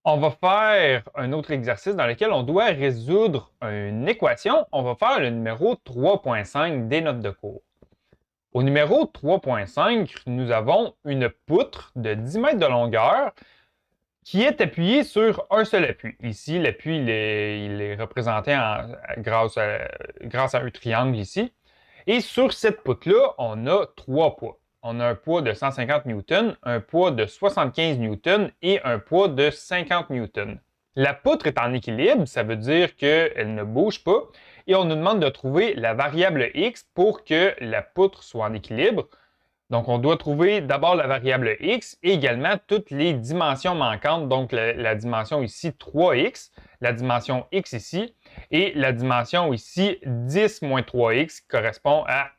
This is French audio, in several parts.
On va faire un autre exercice dans lequel on doit résoudre une équation. On va faire le numéro 3.5 des notes de cours. Au numéro 3.5, nous avons une poutre de 10 mètres de longueur qui est appuyée sur un seul appui. Ici, l'appui il est représenté grâce à un triangle ici. Et sur cette poutre-là, on a trois poids. On a un poids de 150 newtons, un poids de 75 newtons et un poids de 50 newtons. La poutre est en équilibre, ça veut dire qu'elle ne bouge pas, et on nous demande de trouver la variable x pour que la poutre soit en équilibre. Donc, on doit trouver d'abord la variable x et également toutes les dimensions manquantes, donc la dimension ici 3x, la dimension x ici, et la dimension ici 10 moins 3x qui correspond à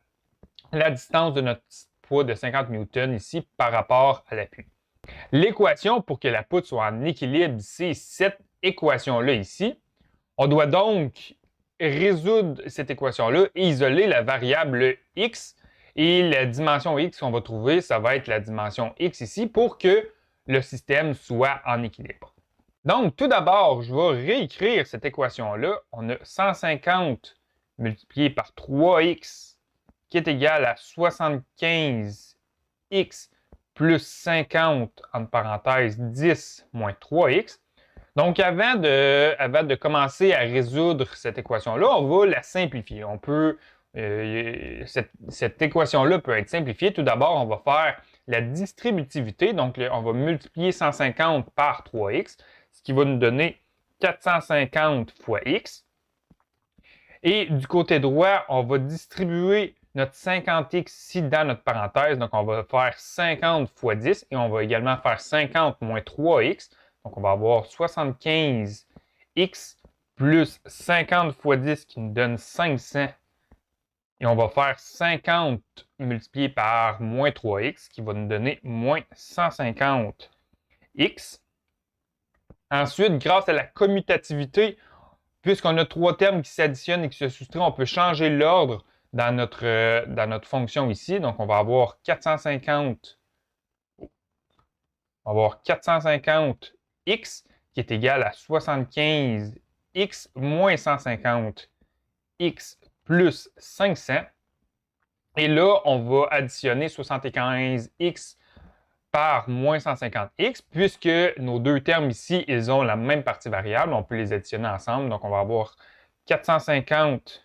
la distance de notre poids de 50 newtons ici par rapport à l'appui. L'équation pour que la poutre soit en équilibre, c'est cette équation-là ici. On doit donc résoudre cette équation-là et isoler la variable x. Et la dimension x qu'on va trouver, ça va être la dimension x ici pour que le système soit en équilibre. Donc, tout d'abord, je vais réécrire cette équation-là. On a 150 multiplié par 3x qui est égal à 75x plus 50, entre parenthèses, 10 moins 3x. Donc, avant de commencer à résoudre cette équation-là, on va la simplifier. Cette équation-là peut être simplifiée. Tout d'abord, on va faire la distributivité. Donc, on va multiplier 150 par 3x, ce qui va nous donner 450 fois x. Et du côté droit, on va distribuer notre 50x ici dans notre parenthèse. Donc, on va faire 50 fois 10 et on va également faire 50 moins 3x. Donc, on va avoir 75x plus 50 fois 10 qui nous donne 500. Et on va faire 50 multiplié par moins 3x qui va nous donner moins 150x. Ensuite, grâce à la commutativité, puisqu'on a trois termes qui s'additionnent et qui se soustraient, on peut changer l'ordre dans notre fonction ici. Donc, on va avoir 450, x qui est égal à 75x moins 150x plus 500. Et là, on va additionner 75x par moins 150x, puisque nos deux termes ici, ils ont la même partie variable. On peut les additionner ensemble. Donc, on va avoir 450x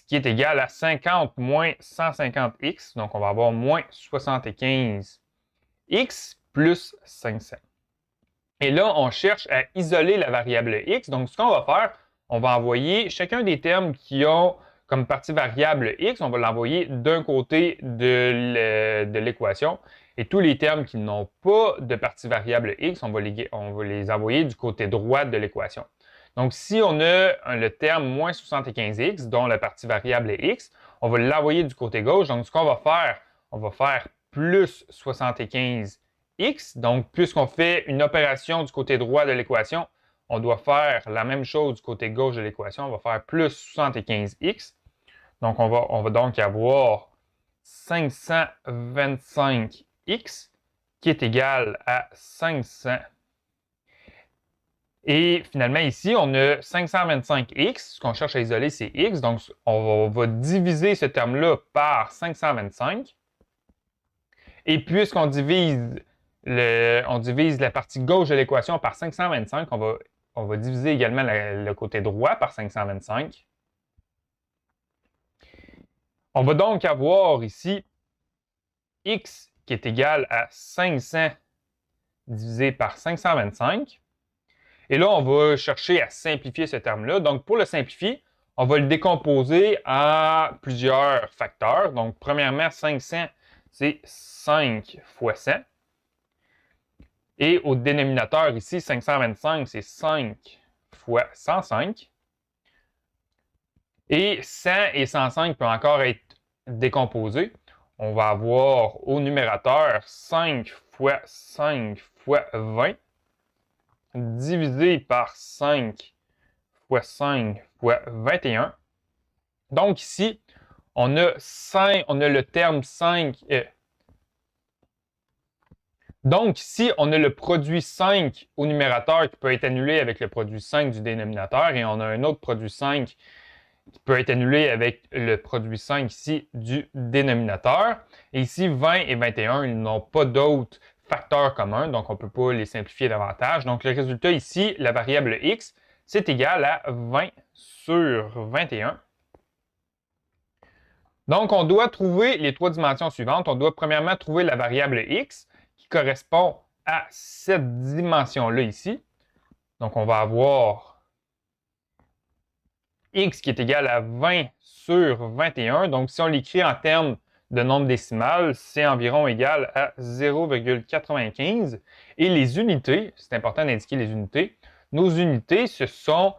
qui est égal à 50 moins 150x. Donc, on va avoir moins 75x plus 500. Et là, on cherche à isoler la variable x. Donc, ce qu'on va faire, on va envoyer chacun des termes qui ont comme partie variable x, on va l'envoyer d'un côté de l'équation. Et tous les termes qui n'ont pas de partie variable x, on va les envoyer du côté droit de l'équation. Donc, si on a le terme moins 75x, dont la partie variable est x, on va l'envoyer du côté gauche. Donc, ce qu'on va faire plus 75x. Donc, puisqu'on fait une opération du côté droit de l'équation, on doit faire la même chose du côté gauche de l'équation. On va faire plus 75x. Donc, on va donc avoir 525x qui est égal à 500. Et finalement, ici, on a 525x. Ce qu'on cherche à isoler, c'est x. Donc, on va diviser ce terme-là par 525. Et puisqu'on divise la partie gauche de l'équation par 525, on va diviser également le côté droit par 525. On va donc avoir ici x qui est égal à 500 divisé par 525. Et là, on va chercher à simplifier ce terme-là. Donc, pour le simplifier, on va le décomposer en plusieurs facteurs. Donc, premièrement, 500, c'est 5 fois 100. Et au dénominateur ici, 525, c'est 5 fois 105. Et 100 et 105 peuvent encore être décomposés. On va avoir au numérateur 5 fois 5 fois 20 divisé par 5 fois 5 fois 21. Donc ici, on a le terme 5. Donc, ici, on a le produit 5 au numérateur qui peut être annulé avec le produit 5 du dénominateur et on a un autre produit 5 qui peut être annulé avec le produit 5 ici du dénominateur. Et ici, 20 et 21, ils n'ont pas d'autres facteurs communs, donc on ne peut pas les simplifier davantage. Donc, le résultat ici, la variable x, c'est égal à 20 sur 21. Donc, on doit trouver les trois dimensions suivantes. On doit premièrement trouver la variable x qui correspond à cette dimension-là ici. Donc, on va avoir x qui est égal à 20 sur 21. Donc, si on l'écrit en termes de nombre décimal, c'est environ égal à 0,95. Et les unités, c'est important d'indiquer les unités. Nos unités, ce sont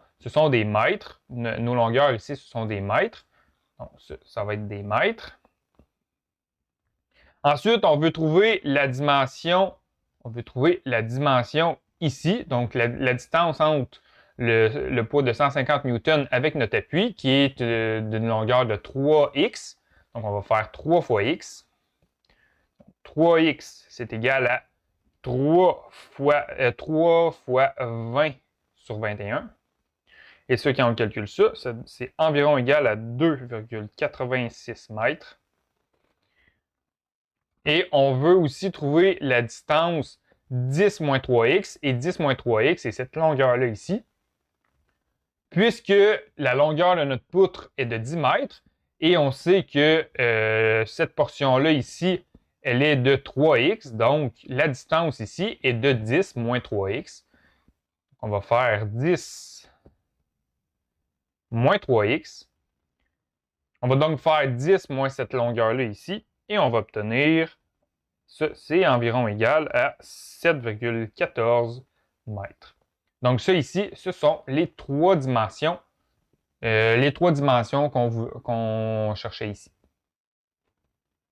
des mètres. Nos longueurs ici, ce sont des mètres. Donc, ça va être des mètres. Ensuite, on veut trouver la dimension. Ici. Donc, la distance entre le poids de 150 newtons avec notre appui, qui est d'une longueur de 3x. Donc, on va faire 3 fois x. 3x, c'est égal à 3 fois 20 sur 21. Et ceux qui ont le calcul ça, c'est environ égal à 2,86 mètres. Et on veut aussi trouver la distance 10 moins 3x. Et 10 moins 3x, c'est cette longueur-là ici. Puisque la longueur de notre poutre est de 10 mètres, et on sait que cette portion-là ici, elle est de 3x. Donc, la distance ici est de 10 moins 3x. On va faire 10 moins 3x. On va donc faire 10 moins cette longueur-là ici. Et on va obtenir, ça, c'est environ égal à 7,14 mètres. Donc, ça ici, ce sont les trois dimensions qu'on cherchait ici.